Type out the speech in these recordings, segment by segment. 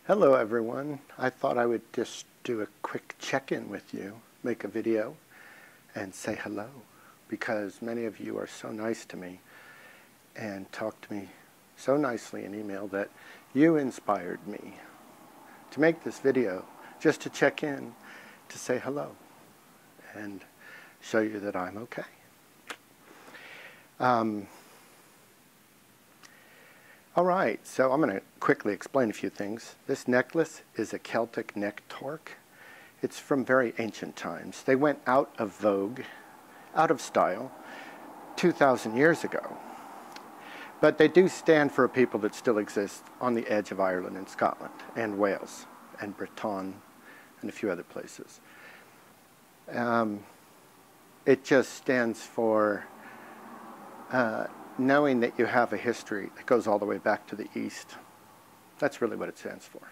Hello everyone. I thought I would just do a quick check-in with you, make a video and say hello, because many of you are so nice to me and talk to me so nicely in email that you inspired me to make this video just to check in, to say hello and show you that I'm okay. All right, so I'm going to quickly explain a few things. This necklace is a Celtic neck torque. It's from very ancient times. They went out of vogue, out of style, 2,000 years ago. But they do stand for a people that still exist on the edge of Ireland and Scotland and Wales and Britain and a few other places. It just stands for knowing that you have a history that goes all the way back to the East. That's really what it stands for.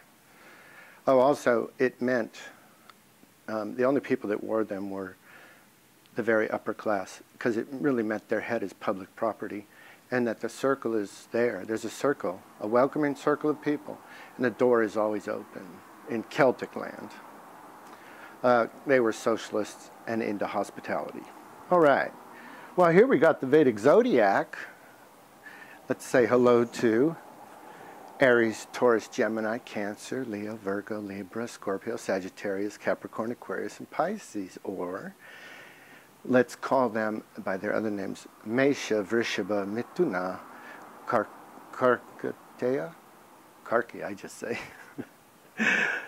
Oh, also, it meant the only people that wore them were the very upper class, because it really meant their head is public property, and that the circle is there. There's a circle, a welcoming circle of people, and the door is always open in Celtic land. They were socialists and into hospitality. All right. Well, here we got the Vedic Zodiac. Let's say hello to Aries, Taurus, Gemini, Cancer, Leo, Virgo, Libra, Scorpio, Sagittarius, Capricorn, Aquarius, and Pisces. Or let's call them by their other names: Mesha, Vrishabha, Mithuna, Karkateya, Karki, I just say,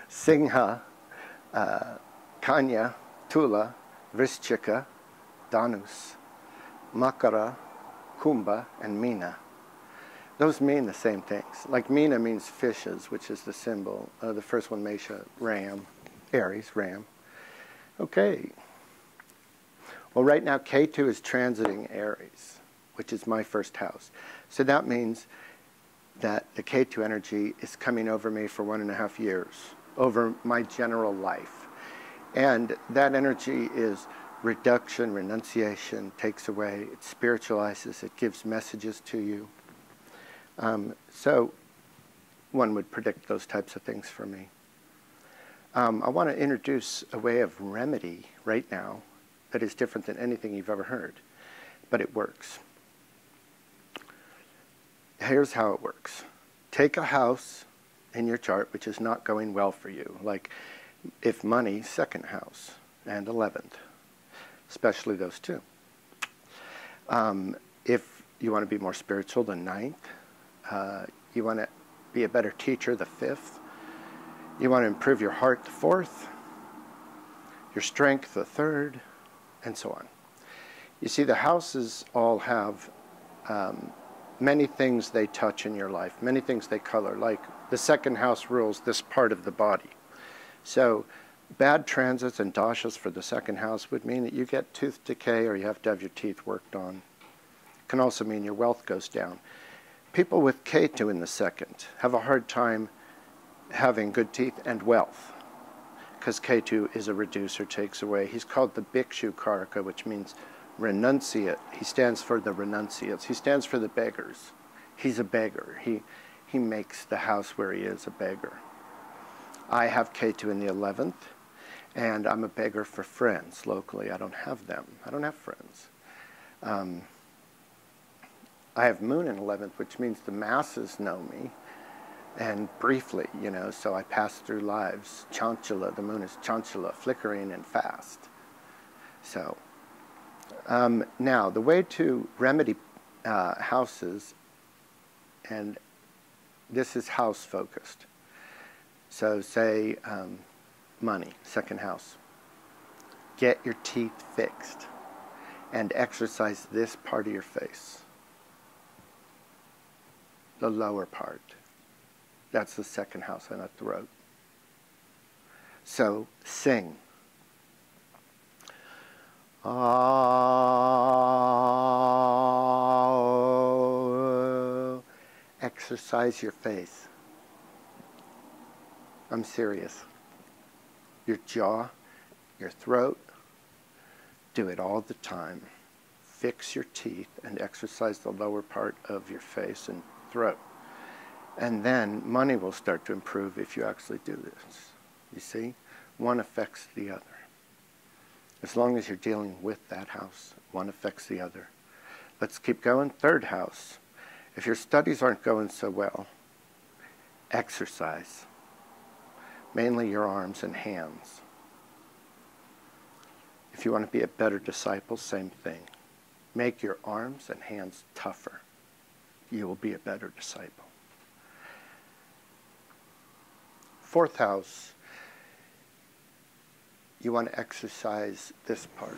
Singha, Kanya, Tula, Vrishchika, Dhanus, Makara, Kumbha, and Meena. Those mean the same things. Like Meena means fishes, which is the symbol. The first one, Mesha, ram. Aries, ram. Okay. Well, right now, Ketu is transiting Aries, which is my first house. So that means that the Ketu energy is coming over me for 1.5 years, over my general life. And that energy is reduction, renunciation, takes away, it spiritualizes, it gives messages to you. So one would predict those types of things for me. I want to introduce a way of remedy right now that is different than anything you've ever heard, but it works. Here's how it works. Take a house in your chart which is not going well for you, like if money, second house, and 11th. Especially those two. If you want to be more spiritual, the 9th. You want to be a better teacher, the 5th. You want to improve your heart, the 4th. Your strength, the 3rd, and so on. You see, the houses all have many things they touch in your life, many things they color, like the second house rules this part of the body. So bad transits and dashas for the second house would mean that you get tooth decay or you have to have your teeth worked on. It can also mean your wealth goes down. People with Ketu in the second have a hard time having good teeth and wealth, because Ketu is a reducer, takes away. He's called the Bhikshu Karaka, which means renunciate. He stands for the renunciates. He stands for the beggars. He's a beggar. He makes the house where he is a beggar. I have Ketu in the 11th. And I'm a beggar for friends locally. I don't have them. I don't have friends. I have Moon in 11th, which means the masses know me. And briefly, you know, so I pass through lives. Chanchala, the Moon is Chanchala, flickering and fast. So, now, the way to remedy houses, and this is house-focused. So say, money, second house. Get your teeth fixed and exercise this part of your face. The lower part. That's the second house on the throat. So sing. Oh, exercise your face. I'm serious. Your jaw, your throat, do it all the time. Fix your teeth and exercise the lower part of your face and throat. And then money will start to improve if you actually do this. You see? One affects the other. As long as you're dealing with that house, one affects the other. Let's keep going. Third house. If your studies aren't going so well, exercise. Mainly your arms and hands. If you want to be a better disciple, same thing. Make your arms and hands tougher. You will be a better disciple. Fourth house, you want to exercise this part.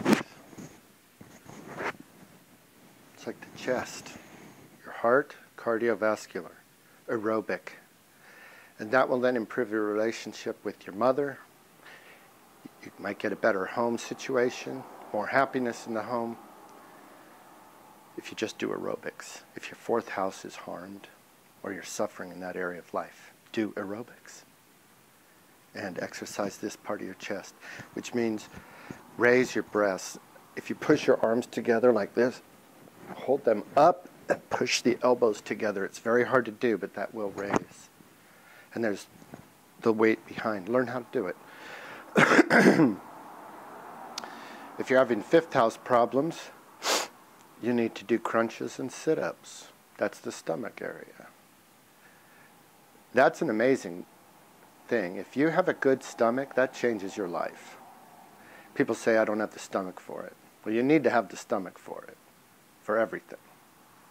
It's like the chest, your heart, cardiovascular, aerobic. And that will then improve your relationship with your mother. You might get a better home situation, more happiness in the home, if you just do aerobics. If your fourth house is harmed or you're suffering in that area of life, do aerobics. And exercise this part of your chest, which means raise your breasts. If you push your arms together like this, hold them up and push the elbows together. It's very hard to do, but that will raise. And there's the weight behind. Learn how to do it. If you're having fifth house problems, you need to do crunches and sit-ups. That's the stomach area. That's an amazing thing. If you have a good stomach, that changes your life. People say, I don't have the stomach for it. Well, you need to have the stomach for it, for everything.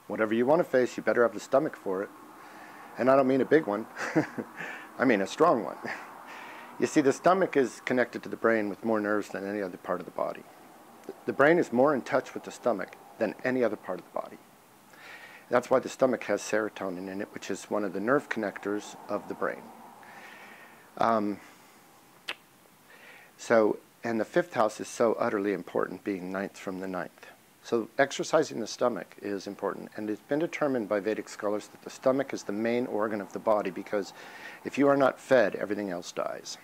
Whatever you want to face, you better have the stomach for it. And I don't mean a big one. I mean a strong one. You see, the stomach is connected to the brain with more nerves than any other part of the body. The brain is more in touch with the stomach than any other part of the body. That's why the stomach has serotonin in it, which is one of the nerve connectors of the brain. And the fifth house is so utterly important, being ninth from the ninth. So exercising the stomach is important, and it's been determined by Vedic scholars that the stomach is the main organ of the body, because if you are not fed, everything else dies.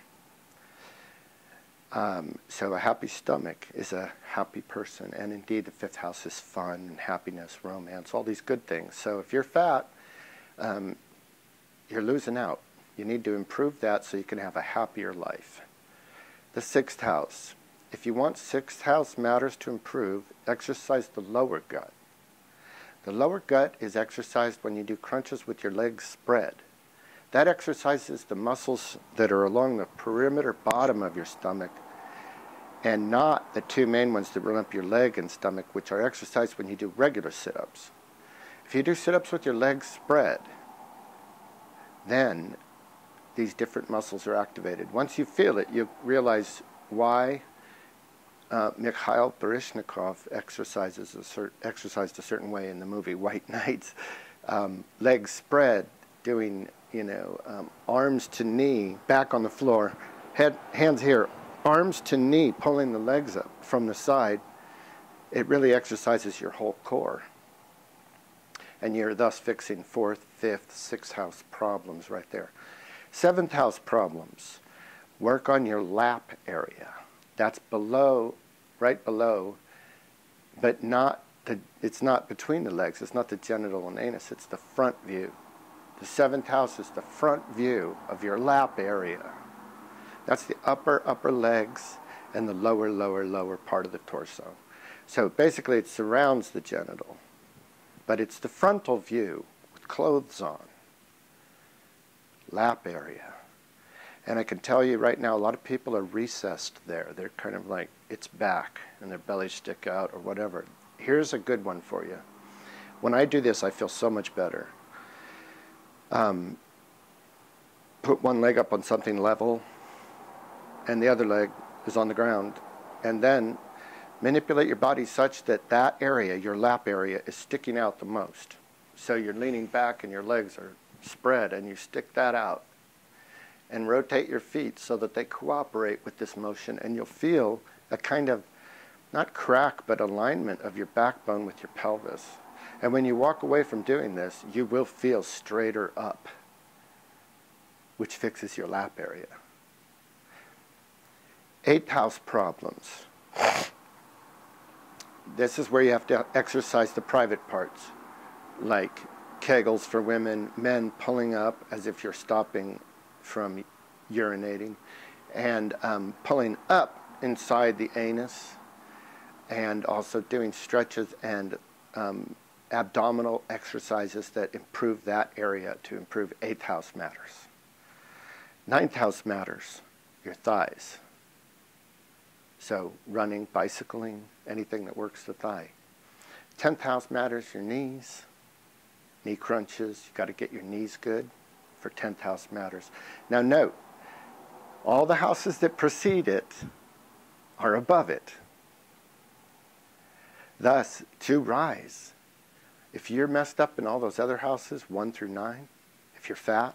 So a happy stomach is a happy person, and indeed the fifth house is fun and happiness, romance, all these good things. So if you're fat, you're losing out. You need to improve that so you can have a happier life. The sixth house. If you want sixth house matters to improve, exercise the lower gut. The lower gut is exercised when you do crunches with your legs spread. That exercises the muscles that are along the perimeter bottom of your stomach, and not the two main ones that run up your leg and stomach, which are exercised when you do regular sit-ups. If you do sit-ups with your legs spread, then these different muscles are activated. Once you feel it, you realize why Mikhail Baryshnikov exercised a certain way in the movie White Knights. Legs spread, doing, arms to knee, back on the floor, hands here, arms to knee, pulling the legs up from the side. It really exercises your whole core. And you're thus fixing fourth, fifth, sixth house problems right there. Seventh house problems. Work on your lap area. That's below, right below, but it's not between the legs. It's not the genital and anus. It's the front view. The seventh house is the front view of your lap area. That's the upper legs and the lower part of the torso. So basically it surrounds the genital, but it's the frontal view with clothes on. Lap area. And I can tell you right now, a lot of people are recessed there. They're kind of like, it's back, and their bellies stick out or whatever. Here's a good one for you. When I do this, I feel so much better. Put one leg up on something level, and the other leg is on the ground. And then manipulate your body such that that area, your lap area, is sticking out the most. So you're leaning back and your legs are spread, and you stick that out. And rotate your feet so that they cooperate with this motion, and you'll feel a kind of, not crack, but alignment of your backbone with your pelvis. And when you walk away from doing this, you will feel straighter up, which fixes your lap area. Eighth house problems. This is where you have to exercise the private parts, like Kegels for women, men pulling up as if you're stopping from urinating, and pulling up inside the anus, and also doing stretches and abdominal exercises that improve that area to improve 8th house matters. 9th house matters, your thighs. So running, bicycling, anything that works the thigh. 10th house matters, your knees, knee crunches. You've got to get your knees good for 10th house matters. Now note, all the houses that precede it are above it. Thus, to rise, if you're messed up in all those other houses, 1 through 9, if you're fat,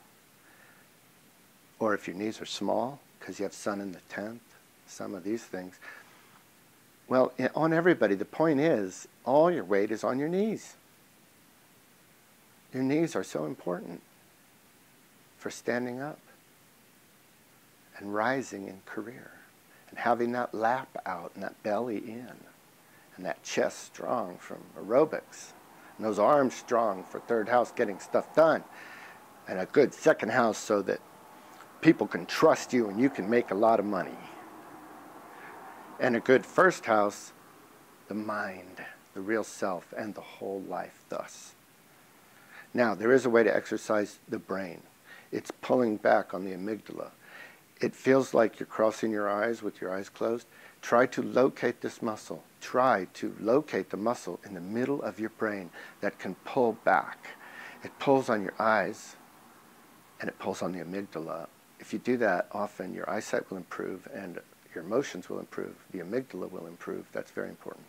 or if your knees are small, because you have sun in the 10th, some of these things, well, on everybody, the point is, all your weight is on your knees. Your knees are so important for standing up and rising in career and having that lap out and that belly in and that chest strong from aerobics and those arms strong for 3rd house getting stuff done, and a good 2nd house so that people can trust you and you can make a lot of money. And a good 1st house, the mind, the real self, and the whole life thus. Now, there is a way to exercise the brain. It's pulling back on the amygdala. It feels like you're crossing your eyes with your eyes closed. Try to locate this muscle. Try to locate the muscle in the middle of your brain that can pull back. It pulls on your eyes, and it pulls on the amygdala. If you do that, often your eyesight will improve, and your emotions will improve. The amygdala will improve. That's very important.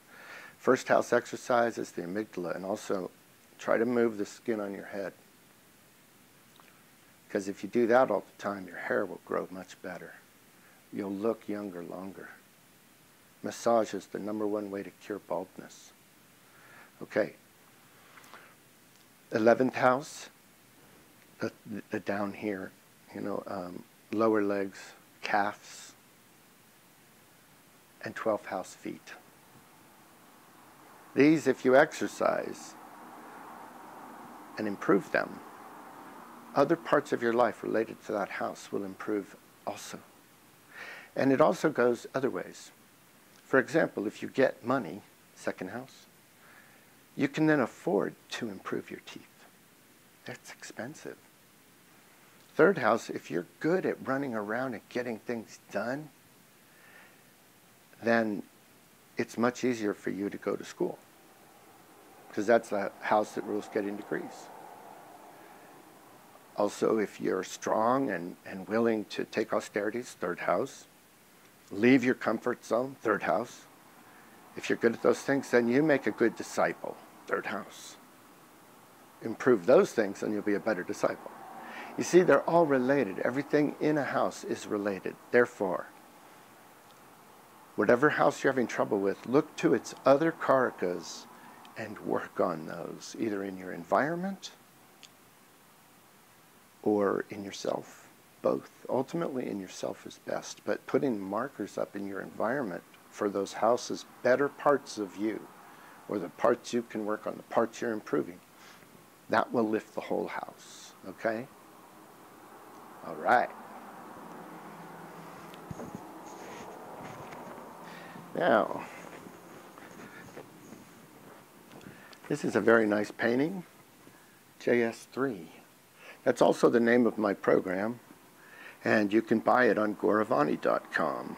1st house exercise is the amygdala, and also try to move the skin on your head. Because if you do that all the time, your hair will grow much better. You'll look younger longer. Massage is the #1 way to cure baldness. Okay. 11th house, the down here, lower legs, calves, and 12th house feet. These, if you exercise and improve them, other parts of your life related to that house will improve also. And it also goes other ways. For example, if you get money, 2nd house, you can then afford to improve your teeth. That's expensive. 3rd house, if you're good at running around and getting things done, then it's much easier for you to go to school, because that's the house that rules getting degrees. Also, if you're strong and willing to take austerities, 3rd house. Leave your comfort zone, 3rd house. If you're good at those things, then you make a good disciple, 3rd house. Improve those things, and you'll be a better disciple. You see, they're all related. Everything in a house is related. Therefore, whatever house you're having trouble with, look to its other karakas and work on those, either in your environment or in yourself. Both. Ultimately, in yourself is best, but putting markers up in your environment for those houses, better parts of you, or the parts you can work on, the parts you're improving, that will lift the whole house. Okay? All right. Now, this is a very nice painting, JS3. That's also the name of my program, and you can buy it on Goravani.com.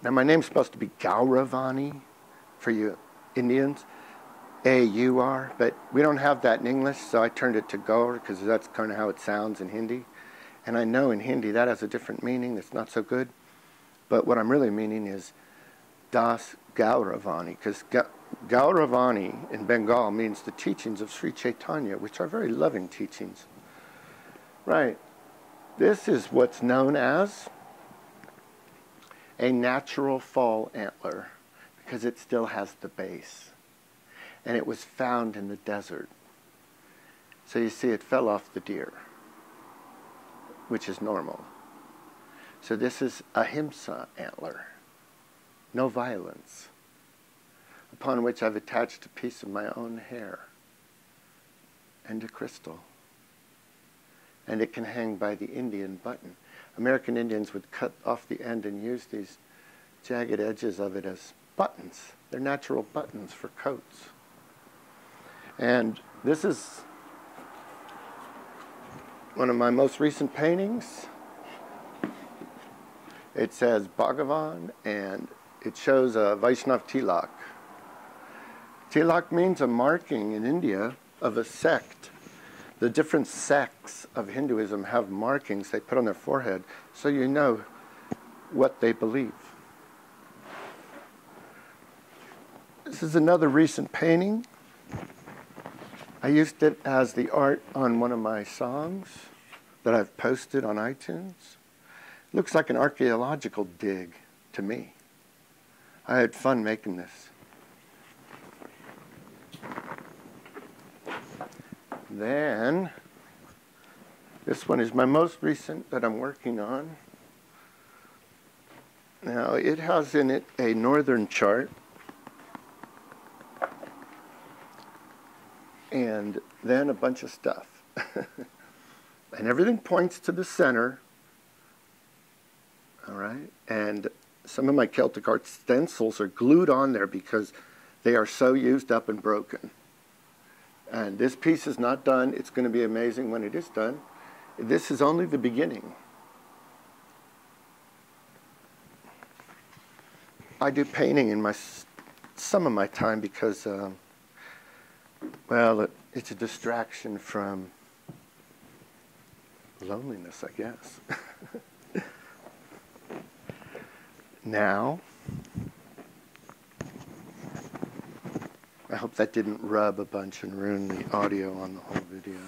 Now, my name's supposed to be Goravani for you Indians, A-U-R, but we don't have that in English, so I turned it to Gaur, because that's kind of how it sounds in Hindi. And I know in Hindi that has a different meaning that's not so good, but what I'm really meaning is Das Goravani, because Gauravani in Bengal means the teachings of Sri Chaitanya, which are very loving teachings. Right. This is what's known as a natural fall antler, because it still has the base. And it was found in the desert. So you see, it fell off the deer, which is normal. So this is ahimsa antler. No violence. upon which I've attached a piece of my own hair and a crystal. And it can hang by the Indian button. American Indians would cut off the end and use these jagged edges of it as buttons. They're natural buttons for coats. And this is one of my most recent paintings. It says Bhagavan, and it shows a Vaishnav tilak. Tilak means a marking in India of a sect. The different sects of Hinduism have markings they put on their forehead so you know what they believe. This is another recent painting. I used it as the art on one of my songs that I've posted on iTunes. It looks like an archaeological dig to me. I had fun making this. Then, this one is my most recent that I'm working on. Now, it has in it a northern chart. And then a bunch of stuff. And everything points to the center. All right? And some of my Celtic art stencils are glued on there because they are so used up and broken. And this piece is not done. It's going to be amazing when it is done. This is only the beginning. I do painting in some of my time because, well, it's a distraction from loneliness, I guess. Now, I hope that didn't rub a bunch and ruin the audio on the whole video.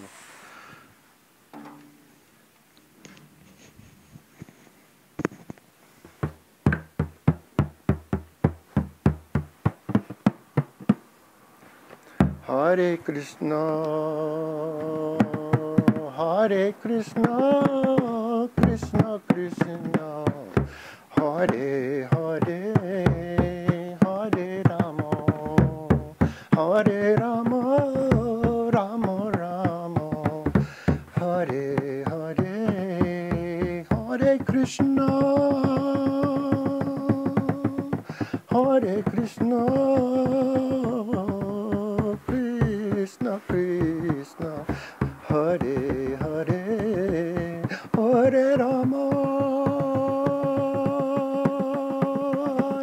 Hare Krishna, Hare Krishna, Krishna Krishna, Hare Hare, Hare Rama, Hare Rama, Rama Rama, Hare Hare, Hare Krishna, Hare Krishna, Krishna Krishna, Hare Hare, Hare Rama,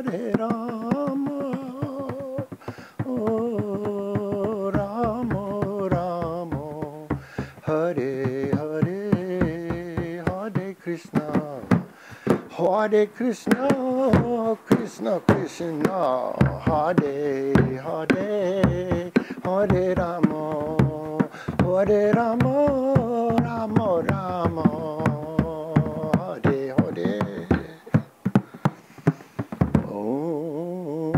Hare Rama, oh Rama Rama, Hare Hare, Hare Krishna, Hare Krishna, Krishna Krishna, Hare Hare, Hare Rama, Hare Rama, Rama Rama, Hare Hare. Om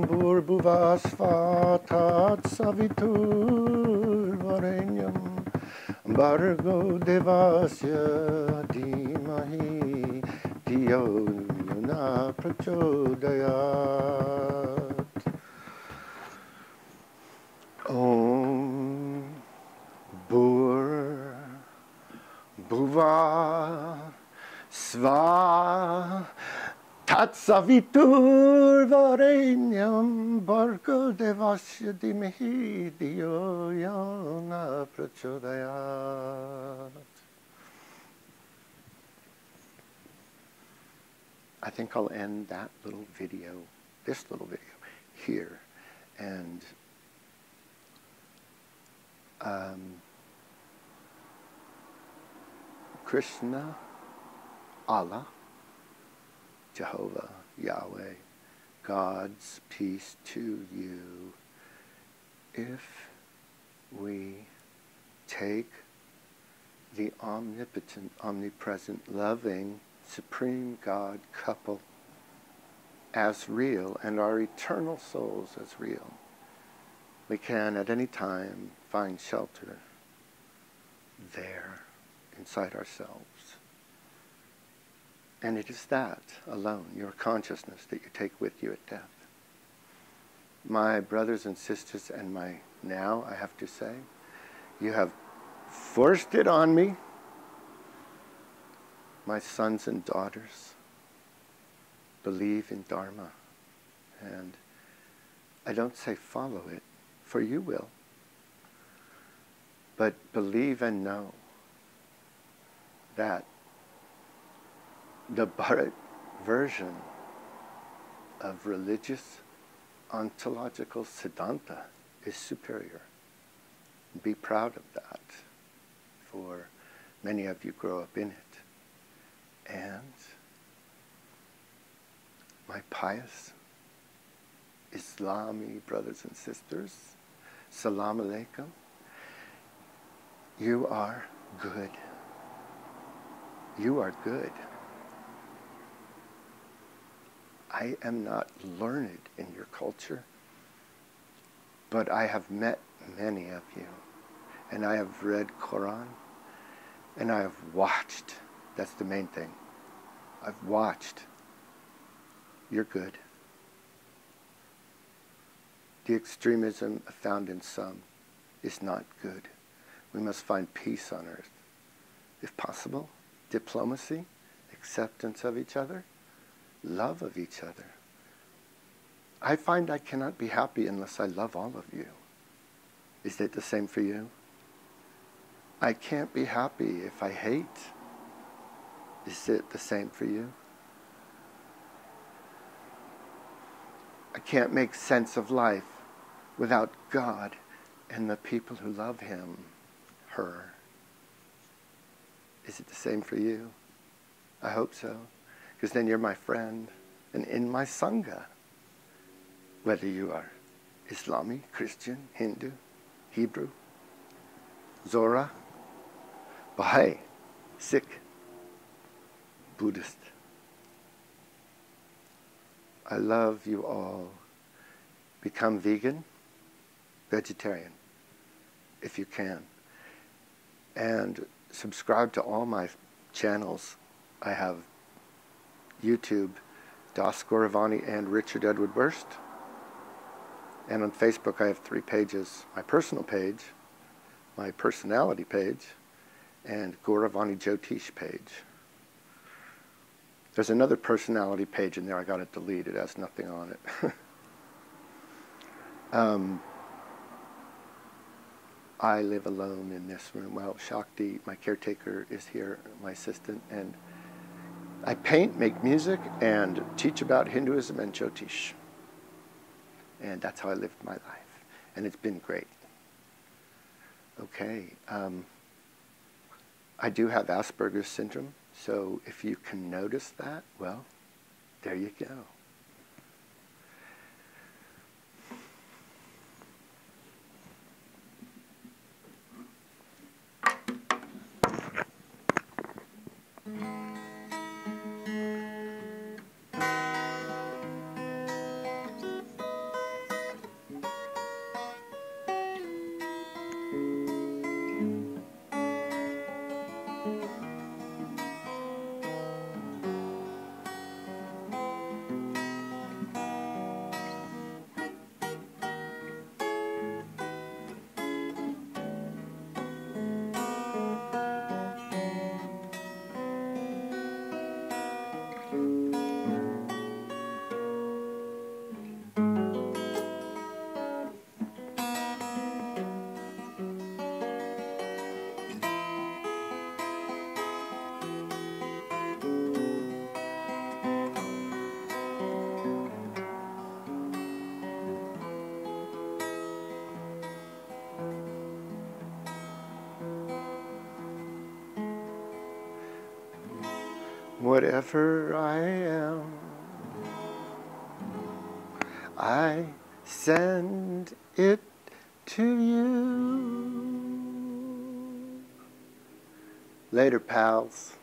Bhurbhuvasva Tat Savitur Varenyam Bhargo Devasya Dhimahi Dhiyo Yona Prachodayat. Om Bhur Bhuva Sva Tatsavitur Varenyam Bhargo Devasya Dhimahi Dhiyo Yona Prachodayat. I think I'll end that little video, this little video, here. And Krishna, Allah, Jehovah, Yahweh, God's peace to you. If we take the omnipotent, omnipresent, loving, supreme God couple as real and our eternal souls as real, we can at any time find shelter there inside ourselves. And it is that alone, your consciousness, that you take with you at death. My brothers and sisters, and my now, I have to say, you have forced it on me, my sons and daughters. Believe in Dharma. And I don't say follow it, for you will. But believe and know that the Bharat version of religious ontological Siddhanta is superior. Be proud of that, for many of you grow up in it. And my pious Islami brothers and sisters, Salam Alaikum, you are good. You are good. I am not learned in your culture, but I have met many of you, and I have read Quran, and I have watched. That's the main thing. I've watched. You're good. The extremism found in some is not good. We must find peace on earth. If possible, diplomacy, acceptance of each other, love of each other. I find I cannot be happy unless I love all of you. Is it the same for you? I can't be happy if I hate. Is it the same for you? I can't make sense of life without God and the people who love Him, her. Is it the same for you? I hope so, because then you're my friend and in my Sangha. Whether you are Islamic, Christian, Hindu, Hebrew, Zora, Baha'i, Sikh, Buddhist. I love you all. Become vegan, vegetarian, if you can. And subscribe to all my channels. I have YouTube, Das Goravani and Richard Edward Burst. And on Facebook I have 3 pages. My personal page, my personality page, and Goravani Jyotish page. There's another personality page in there. I got it deleted. It has nothing on it. I live alone in this room. Well, Shakti, my caretaker, is here, my assistant, and I paint, make music, and teach about Hinduism and Jyotish. And that's how I lived my life. And it's been great. Okay. I do have Asperger's syndrome, so if you can notice that, well, there you go. Whatever I am, I send it to you. Later, pals.